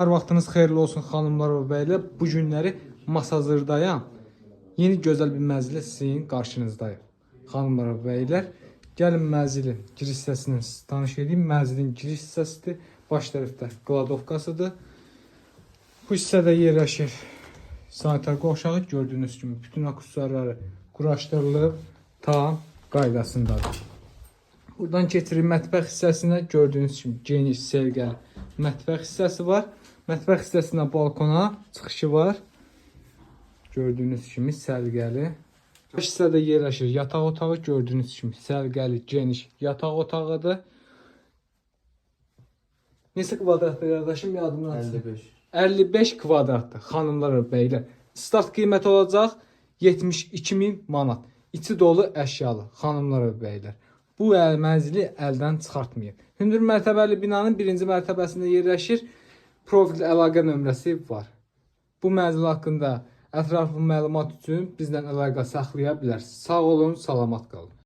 Hər vaxtınız xeyirli olsun xanımlar və bəylər. Bu günləri Masazırdayam. Yeni gözəl bir mənzillə sizin qarşınızdayım. Xanımlar və bəylər, gəlin mənzilin giriş hissəsindən tanış edeyim. Mənzilin giriş hissəsidir. Baş tərəfdə qladovkasıdır. Bu hissədə yerləşir sanitar qovşağı. Gördüyünüz kimi bütün aksesuarları quraşdırılıb tam qaydasındadır. Buradan keçirik mətbəx hissəsinə. Gördüyünüz kimi geniş, sərgəli mətbəx hissəsi var. Mətbəx hissəsində balkona çıxışı var. Gördüyünüz kimi səliqəli. Bu hissədə yerləşir yataq otağı. Gördüyünüz kimi səliqəli, geniş yataq otağıdır. Neçə kvadratdır qardaşım? Yadımdan 55. 55 kvadratdır xanımlar və bəylər. Start qiyməti olacaq 72.000 manat. İçi dolu əşyalı xanımlar və bəylər. Bu mənzili əldən çıxartmayın. Hündür mərtəbəli binanın birinci mərtəbəsində yerləşir. Profil əlaqə nömrəsi var. Bu mənzil haqqında ətraflı məlumat üçün bizlə əlaqə saxlaya bilərsiniz. Sağ olun, salamat qalın.